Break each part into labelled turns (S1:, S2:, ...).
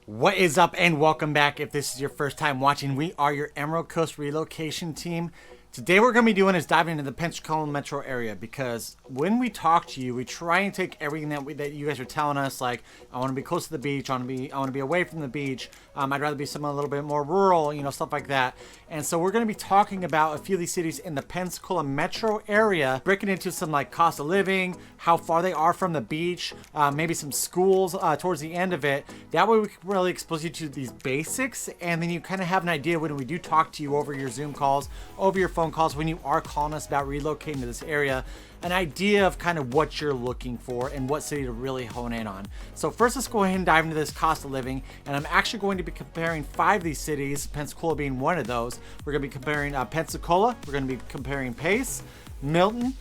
S1: What is up, and welcome back. If this is your first time watching, we are your Emerald Coast relocation team. Today what we're going to be doing is diving into the Pensacola metro area, because when we talk to you, we try and take everything that you guys are telling us, like I want to be close to the beach, I want to be away from the beach, I'd rather be somewhere a little bit more rural, stuff like that. And so we're going to be talking about a few of these cities in the Pensacola metro area, breaking into some like cost of living, how far they are from the beach, maybe some schools towards the end of it. That way we can really expose you to these basics, and then you kind of have an idea when we do talk to you over your Zoom calls, over your phone calls, when you are calling us about relocating to this area, an idea of kind of what you're looking for and what city to really hone in on. So first, let's go ahead and dive into this cost of living, and I'm actually going to be comparing 5 of these cities, Pensacola being one of those. We're going to be comparing Pensacola, we're going to be comparing Pace, Milton,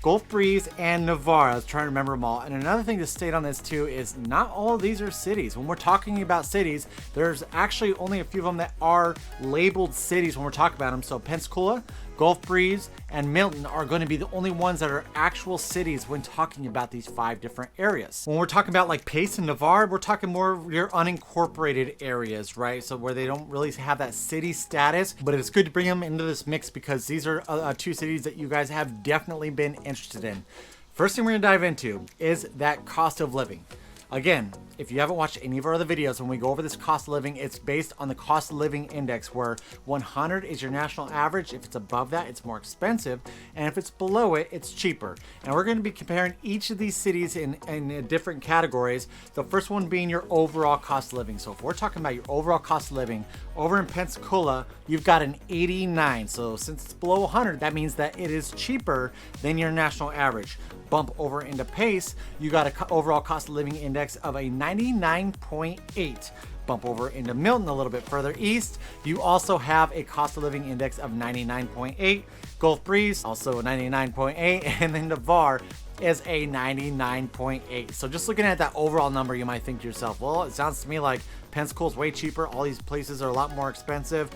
S1: Gulf Breeze, and Navarre. I was trying to remember them all. And another thing to state on this too is not all of these are cities. When we're talking about cities, there's actually only a few of them that are labeled cities when we're talking about them. So Pensacola, Gulf Breeze, and Milton are going to be the only ones that are actual cities when talking about these 5 different areas. When we're talking about like Pace and Navarre, we're talking more of your unincorporated areas, right? So where they don't really have that city status, but it's good to bring them into this mix because these are 2 cities that you guys have definitely been interested in. First thing we're going to dive into is that cost of living. Again, if you haven't watched any of our other videos, when we go over this cost of living, it's based on the cost of living index, where 100 is your national average. If it's above that, it's more expensive, and if it's below it, it's cheaper. And we're going to be comparing each of these cities in different categories. The first one being your overall cost of living. So if we're talking about your overall cost of living, over in Pensacola, you've got an 89. So since it's below 100, that means that it is cheaper than your national average. Bump over into Pace, you got an overall cost of living index of a 99.8. Bump over into Milton a little bit further east, you also have a cost of living index of 99.8. Gulf Breeze, also a 99.8, and then Navarre is a 99.8. So just looking at that overall number, you might think to yourself, well, it sounds to me like Pensacola's way cheaper, all these places are a lot more expensive.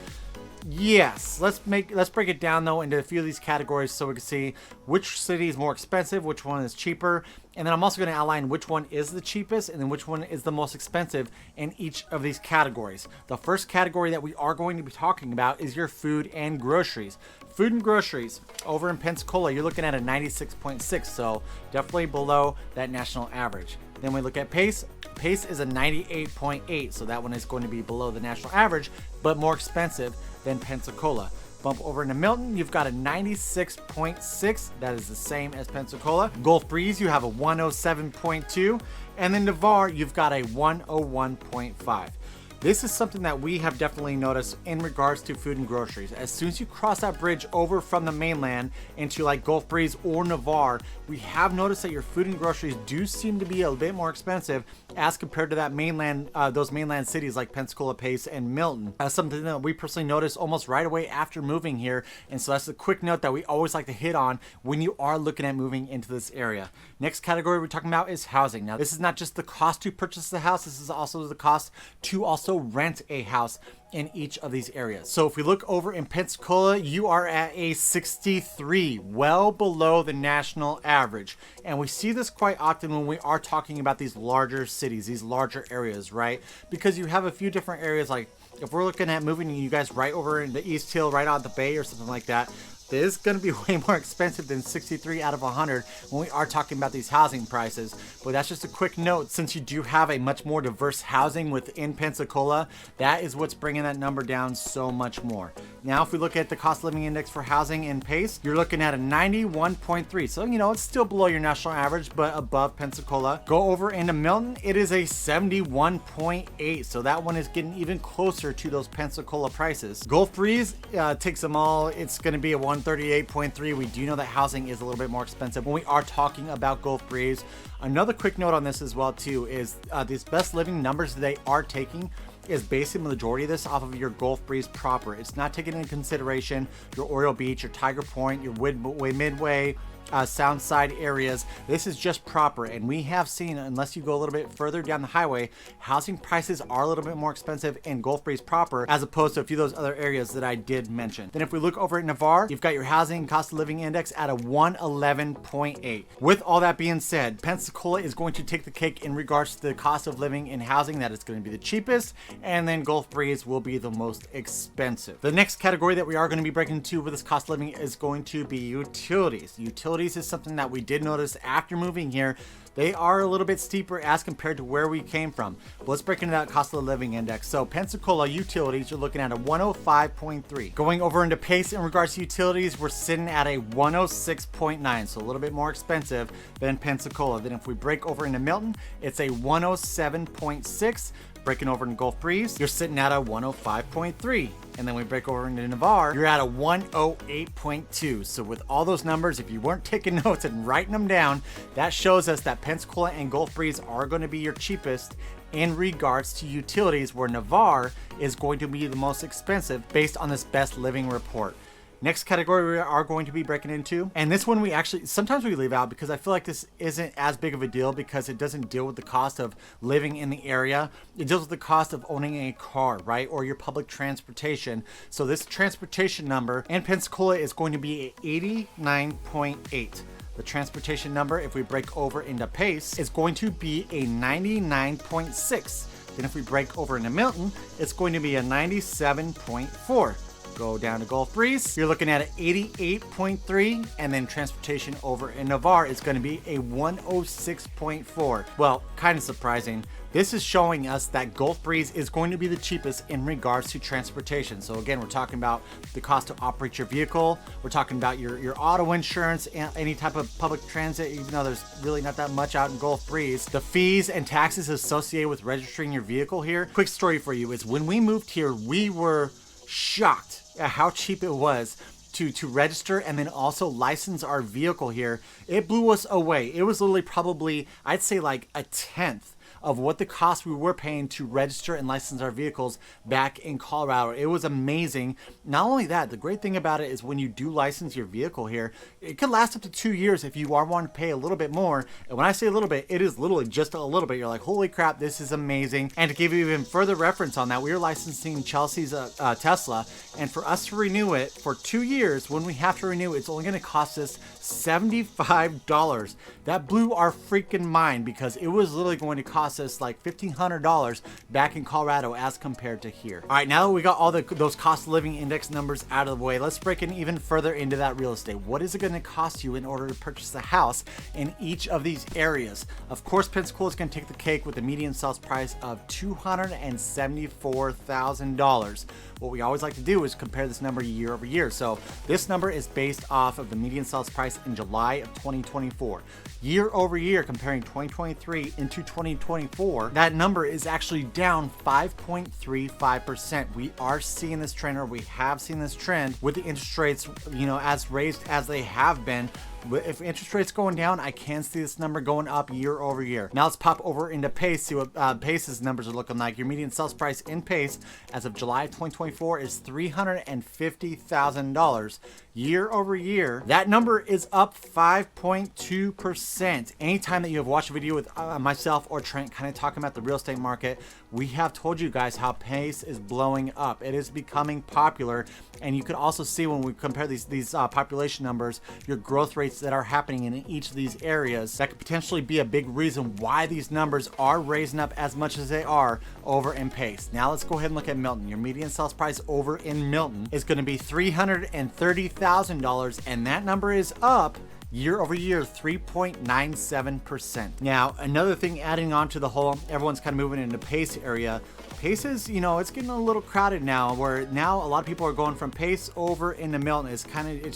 S1: Yes, let's break it down though into a few of these categories so we can see which city is more expensive, which one is cheaper, and then I'm also going to outline which one is the cheapest and then which one is the most expensive in each of these categories. The first category that we are going to be talking about is your food and groceries. Food and groceries over in Pensacola, you're looking at a 96.6, so definitely below that national average. Then we look at Pace. Pace is a 98.8, so that one is going to be below the national average, but more expensive than Pensacola. Bump over into Milton, you've got a 96.6, that is the same as Pensacola. Gulf Breeze, you have a 107.2, and then Navarre, you've got a 101.5. This is something that we have definitely noticed in regards to food and groceries. As soon as you cross that bridge over from the mainland into like Gulf Breeze or Navarre, we have noticed that your food and groceries do seem to be a bit more expensive as compared to that mainland, those mainland cities like Pensacola, Pace, and Milton. That's something that we personally noticed almost right away after moving here, and so that's a quick note that we always like to hit on when you are looking at moving into this area. Next category we're talking about is housing. Now, this is not just the cost to purchase the house, this is also the cost to also rent a house in each of these areas. So if we look over in Pensacola, you are at a 63, well below the national average. And we see this quite often when we are talking about these larger cities, these larger areas, right? Because you have a few different areas, like if we're looking at moving you guys right over in the East Hill, right on the bay or something like that, it is going to be way more expensive than 63 out of 100 when we are talking about these housing prices. But that's just a quick note, since you do have a much more diverse housing within Pensacola, that is what's bringing that number down so much more. Now, if we look at the cost of living index for housing in Pace, you're looking at a 91.3. So, it's still below your national average, but above Pensacola. Go over into Milton, it is a 71.8. So that one is getting even closer to those Pensacola prices. Gulf Breeze takes them all. It's going to be a 138.3. We do know that housing is a little bit more expensive when we are talking about Gulf Breeze. Another quick note on this as well too is these best living numbers they are taking is basing the majority of this off of your Gulf Breeze proper. It's not taking into consideration your Oriole Beach, your Tiger Point, your Midway, Sound side areas. This is just proper, and we have seen, unless you go a little bit further down the highway, housing prices are a little bit more expensive in Gulf Breeze proper as opposed to a few of those other areas that I did mention. Then if we look over at Navarre, you've got your housing cost of living index at a 111.8. With all that being said, Pensacola is going to take the cake in regards to the cost of living in housing. That is going to be the cheapest, and then Gulf Breeze will be the most expensive. The next category that we are going to be breaking into with this cost of living is going to be utilities. Utilities is something that we did notice after moving here. They are a little bit steeper as compared to where we came from. But let's break into that cost of living index. So Pensacola utilities, you're looking at a 105.3. Going over into Pace in regards to utilities, we're sitting at a 106.9. So a little bit more expensive than Pensacola. Then if we break over into Milton, it's a 107.6. Breaking over in Gulf Breeze, you're sitting at a 105.3. And then we break over into Navarre, you're at a 108.2. So with all those numbers, if you weren't taking notes and writing them down, that shows us that Pensacola and Gulf Breeze are going to be your cheapest in regards to utilities, where Navarre is going to be the most expensive based on this best living report. Next category we are going to be breaking into, and this one we actually, sometimes we leave out because I feel like this isn't as big of a deal because it doesn't deal with the cost of living in the area. It deals with the cost of owning a car, right? Or your public transportation. So this transportation number in Pensacola is going to be 89.8. The transportation number, if we break over into Pace, is going to be a 99.6. Then if we break over into Milton, it's going to be a 97.4. Go down to Gulf Breeze, you're looking at an 88.3, and then transportation over in Navarre is going to be a 106.4. Well, kind of surprising. This is showing us that Gulf Breeze is going to be the cheapest in regards to transportation. So again, we're talking about the cost to operate your vehicle. We're talking about your auto insurance and any type of public transit, even though there's really not that much out in Gulf Breeze. The fees and taxes associated with registering your vehicle here. Quick story for you is when we moved here, we were shocked at how cheap it was to register and then also license our vehicle here. It blew us away. It was literally probably, I'd say like a tenth of what the cost we were paying to register and license our vehicles back in Colorado. It was amazing. Not only that, the great thing about it is when you do license your vehicle here, it could last up to 2 years if you are wanting to pay a little bit more. And when I say a little bit, it is literally just a little bit. You're like, holy crap, this is amazing. And to give you even further reference on that, we were licensing Chelsea's Tesla, and for us to renew it for 2 years, when we have to renew, it's only going to cost us $75. That blew our freaking mind because it was literally going to cost us like $1,500 back in Colorado as compared to here. All right, now that we got all those cost of living index numbers out of the way, let's break in even further into that real estate. What is it going to cost you in order to purchase a house in each of these areas? Of course, Pensacola is going to take the cake with the median sales price of $274,000. What we always like to do is compare this number year over year. So this number is based off of the median sales price in July of 2024. Year over year, comparing 2023 into 2024, that number is actually down 5.35%. We are seeing this trend, or we have seen this trend with the interest rates, as raised as they have been. If interest rates going down, I can see this number going up year over year. Now let's pop over into Pace, see what Pace's numbers are looking like. Your median sales price in Pace as of July 2024 is $350,000. Year over year, that number is up 5.2%. Anytime that you have watched a video with myself or Trent kind of talking about the real estate market, we have told you guys how Pace is blowing up. It is becoming popular, and you could also see when we compare these population numbers, your growth rates that are happening in each of these areas. That could potentially be a big reason why these numbers are raising up as much as they are over in Pace. Now let's go ahead and look at Milton. Your median sales price over in Milton is going to be $330,000, and that number is up year over year 3.97%. Now another thing adding on to the whole, everyone's kind of moving into Pace area. Pace is, it's getting a little crowded now, where now a lot of people are going from Pace over into Milton. It's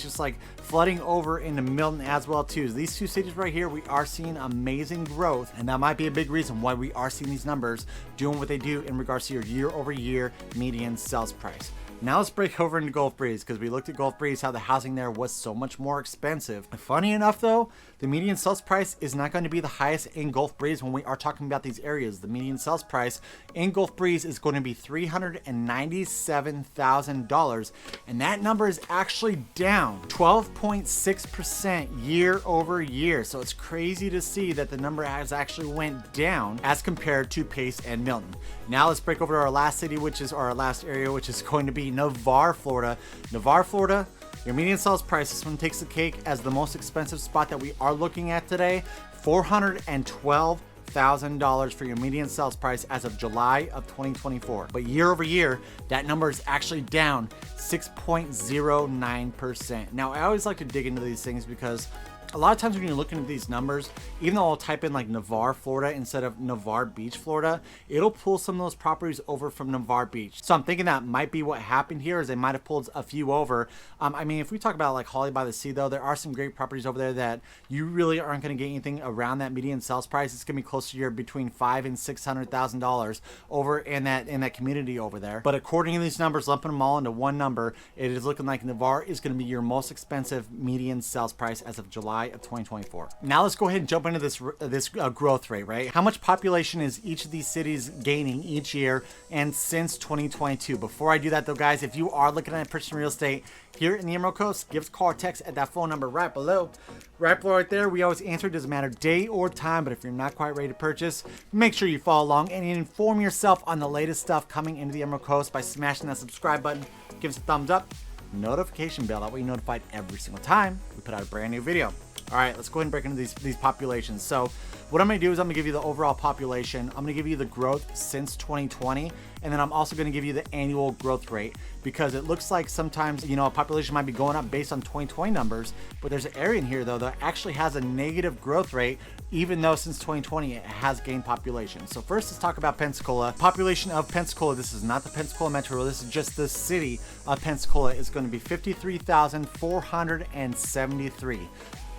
S1: just like flooding over into Milton as well too. These two cities right here, we are seeing amazing growth, and that might be a big reason why we are seeing these numbers doing what they do in regards to your year over year median sales price. Now let's break over into Gulf Breeze, because we looked at Gulf Breeze, how the housing there was so much more expensive. Funny enough though, the median sales price is not going to be the highest in Gulf Breeze when we are talking about these areas. The median sales price in Gulf Breeze is going to be $397,000, and that number is actually down 12.6% year over year. So it's crazy to see that the number has actually went down as compared to Pace and Milton. Now let's break over to our last city, which is our last area, which is going to be Navarre, Florida. Navarre, Florida, your median sales price, this one takes the cake as the most expensive spot that we are looking at today. $412,000 for your median sales price as of July of 2024. But year over year, that number is actually down 6.09%. Now, I always like to dig into these things because a lot of times when you're looking at these numbers, even though I'll type in like Navarre, Florida instead of Navarre Beach, Florida, it'll pull some of those properties over from Navarre Beach. So I'm thinking that might be what happened here, is they might have pulled a few over. I mean, if we talk about like Holly by the Sea though, there are some great properties over there that you really aren't going to get anything around that median sales price. It's going to be closer to your between $500,000 and $600,000 over in that community over there. But according to these numbers, lumping them all into one number, it is looking like Navarre is going to be your most expensive median sales price as of July of 2024. Now let's go ahead and jump into this growth rate, right? How much population is each of these cities gaining each year and since 2022? Before I do that though, guys, if you are looking at purchasing real estate here in the Emerald Coast, give us a call or text at that phone number right below. Right below right there, we always answer. It doesn't matter day or time, but if you're not quite ready to purchase, make sure you follow along and inform yourself on the latest stuff coming into the Emerald Coast by smashing that subscribe button. Give us a thumbs up, notification bell, that way you're notified every single time we put out a brand new video. All right, let's go ahead and break into these populations. So what I'm going to do is I'm going to give you the overall population. I'm going to give you the growth since 2020, and then I'm also going to give you the annual growth rate, because it looks like sometimes, you know, a population might be going up based on 2020 numbers, but there's an area in here though that actually has a negative growth rate, even though since 2020 it has gained population. So first, let's talk about Pensacola. Population of Pensacola, this is not the Pensacola metro, this is just the city of Pensacola, is going to be 53,473.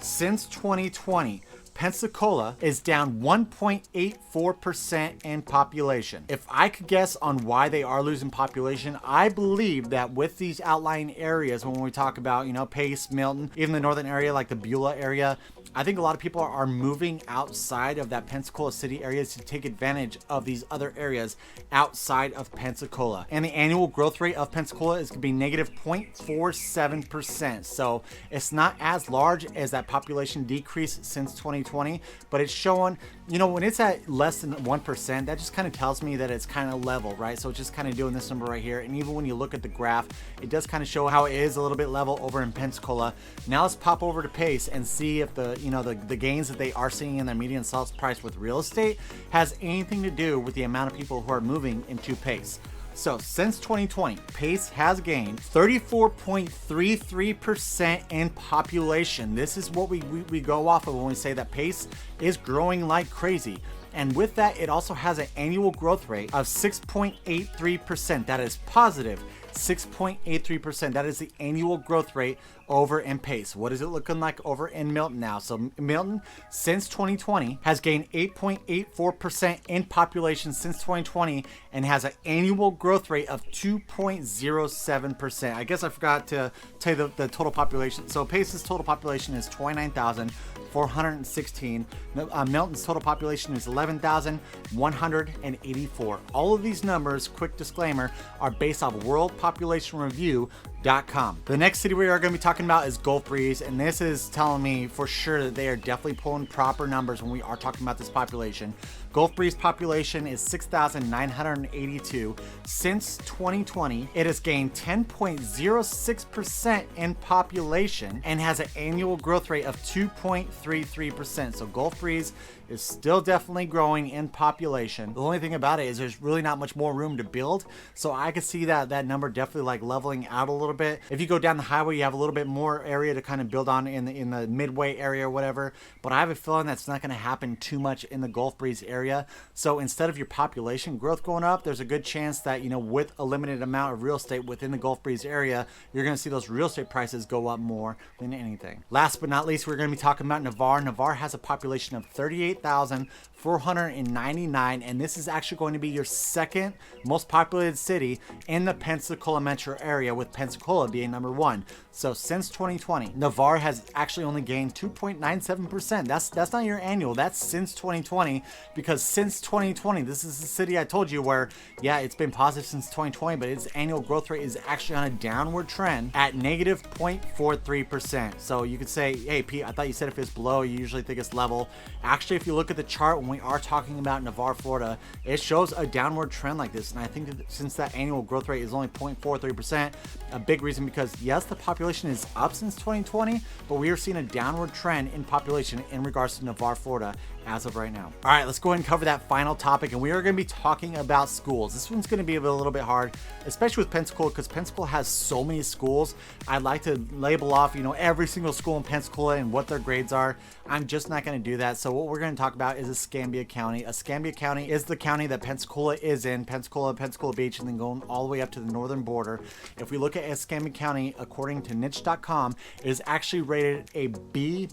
S1: Since 2020, Pensacola is down 1.84% in population. If I could guess on why they are losing population, I believe that with these outlying areas, when we talk about, you know, Pace, Milton, even the northern area like the Beulah area, I think a lot of people are moving outside of that Pensacola city areas to take advantage of these other areas outside of Pensacola. And the annual growth rate of Pensacola is going to be negative 0.47%. So it's not as large as that population decrease since 2020, but it's showing, you know, when it's at less than 1%, that just kind of tells me that it's kind of level, right? So it's just kind of doing this number right here. And even when you look at the graph, it does kind of show how it is a little bit level over in Pensacola. Now let's pop over to Pace and see if the gains that they are seeing in their median sales price with real estate has anything to do with the amount of people who are moving into Pace. So since 2020, Pace has gained 34.33% in population. This is what we go off of when we say that Pace is growing like crazy. And with that, it also has an annual growth rate of 6.83%. That is positive 6.83%. That is the annual growth rate over in Pace. What is it looking like over in Milton now? So Milton, since 2020, has gained 8.84% in population since 2020 and has an annual growth rate of 2.07%. I guess I forgot to tell you the total population. So Pace's total population is 29,416. Milton's total population is 11,184. All of these numbers, quick disclaimer, are based off worldpopulationreview.com. The next city we are going to be talking about is Gulf Breeze, and this is telling me for sure that they are definitely pulling proper numbers when we are talking about this population. Gulf Breeze population is 6,982. Since 2020, it has gained 10.06% in population and has an annual growth rate of 2.33%. So Gulf Breeze is still definitely growing in population. The only thing about it is there's really not much more room to build. So I could see that number definitely like leveling out a little bit. If you go down the highway, you have a little bit more area to kind of build on in the midway area or whatever. But I have a feeling that's not going to happen too much in the Gulf Breeze area. area. So instead of your population growth going up, there's a good chance that, with a limited amount of real estate within the Gulf Breeze area, you're going to see those real estate prices go up more than anything. Last but not least, we're going to be talking about Navarre. Navarre has a population of 38,499, and this is actually going to be your second most populated city in the Pensacola metro area, with Pensacola being number 1. So since 2020, Navarre has actually only gained 2.97%. That's not your annual, that's since 2020, because since 2020, this is the city I told you where, yeah, it's been positive since 2020, but its annual growth rate is actually on a downward trend at negative 0.43%. So you could say, hey, Pete, I thought you said if it's below, you usually think it's level. Actually, if you look at the chart, when we are talking about Navarre, Florida, it shows a downward trend like this. And I think that since that annual growth rate is only 0.43%, a big reason because, yes, the population is up since 2020, but we are seeing a downward trend in population in regards to Navarre, Florida as of right now. All right, let's go ahead and cover that final topic, and we are going to be talking about schools. This one's going to be a little bit hard, especially with Pensacola, because Pensacola has so many schools. I'd like to label off, every single school in Pensacola and what their grades are. I'm just not going to do that. So what we're going to talk about is Escambia County. Escambia County is the county that Pensacola is in, Pensacola Beach, and then going all the way up to the northern border. If we look at Escambia County, according to niche.com, it is actually rated a B-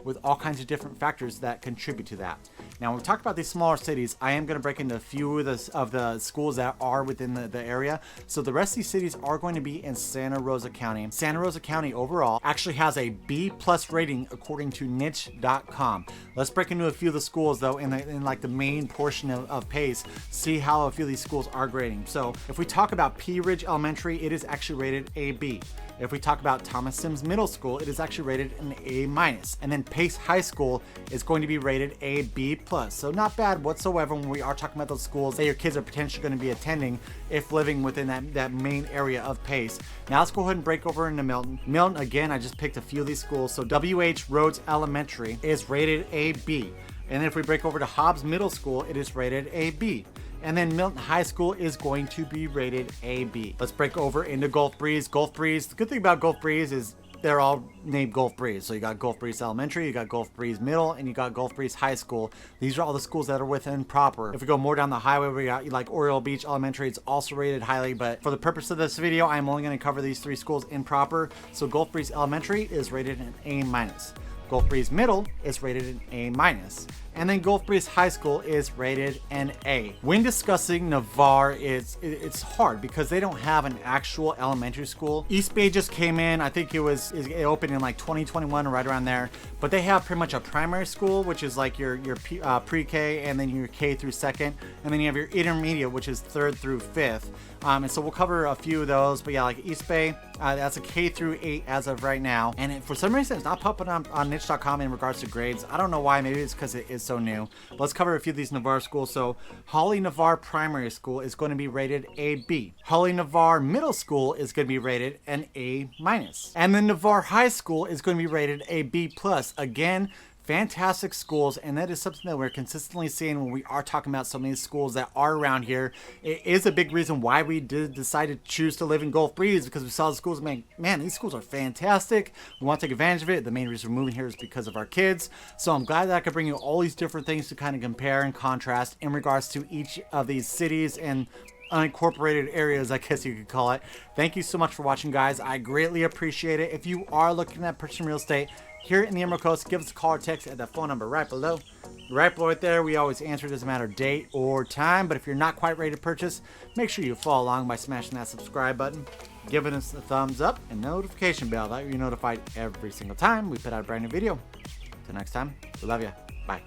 S1: with all kinds of different factors that contribute to that. Now, when we talk about these smaller cities, I am going to break into a few of the schools that are within the area. So the rest of these cities are going to be in Santa Rosa County. Santa Rosa County overall actually has a B+ rating according to niche.com. Let's break into a few of the schools though in like the main portion of PACE, see how a few of these schools are grading. So if we talk about Pea Ridge Elementary, it is actually rated a B. If we talk about Thomas Sims Middle School, it is actually rated an A-. And then Pace High School is going to be rated a B+. So not bad whatsoever when we are talking about those schools that your kids are potentially going to be attending if living within that main area of Pace. Now let's go ahead and break over into Milton. Milton, again, I just picked a few of these schools. So W.H. Rhodes Elementary is rated a B. And then if we break over to Hobbs Middle School, it is rated a B. And then Milton High School is going to be rated A-B. Let's break over into Gulf Breeze. Gulf Breeze, the good thing about Gulf Breeze is they're all named Gulf Breeze. So you got Gulf Breeze Elementary, you got Gulf Breeze Middle, and you got Gulf Breeze High School. These are all the schools that are within proper. If we go more down the highway, we got like Oriole Beach Elementary. It's also rated highly, but for the purpose of this video, I'm only going to cover these 3 schools in proper. So Gulf Breeze Elementary is rated an A-. Gulf Breeze Middle is rated an A-. And then Gulf Breeze High School is rated an A. When discussing Navarre, it's hard because they don't have an actual elementary school. East Bay just came in. I think it opened in like 2021 or right around there. But they have pretty much a primary school, which is like your pre-K, and then your K through 2nd. And then you have your intermediate, which is 3rd through 5th. And so we'll cover a few of those. But yeah, like East Bay, that's a K through 8 as of right now. And for some reason, it's not popping up on niche.com in regards to grades. I don't know why. Maybe it's because it is so new. But let's cover a few of these Navarre schools. So Holly Navarre Primary School is going to be rated A-B. Holly Navarre Middle School is going to be rated an A-. And then Navarre High School is going to be rated a B+. Again, fantastic schools, and that is something that we're consistently seeing when we are talking about so many schools that are around here. It is a big reason why we did decide to choose to live in Gulf Breeze, because we saw the schools and man, these schools are fantastic. We want to take advantage of it. The main reason we're moving here is because of our kids. So I'm glad that I could bring you all these different things to kind of compare and contrast in regards to each of these cities and unincorporated areas, I guess you could call it. Thank you so much for watching, guys. I greatly appreciate it. If you are looking at purchasing real estate here in the Emerald Coast, give us a call or text at that phone number right below. Right below it there, we always answer. It doesn't matter date or time. But if you're not quite ready to purchase, make sure you follow along by smashing that subscribe button, giving us a thumbs up, and notification bell. That way you're notified every single time we put out a brand new video. Until next time, we love you. Bye.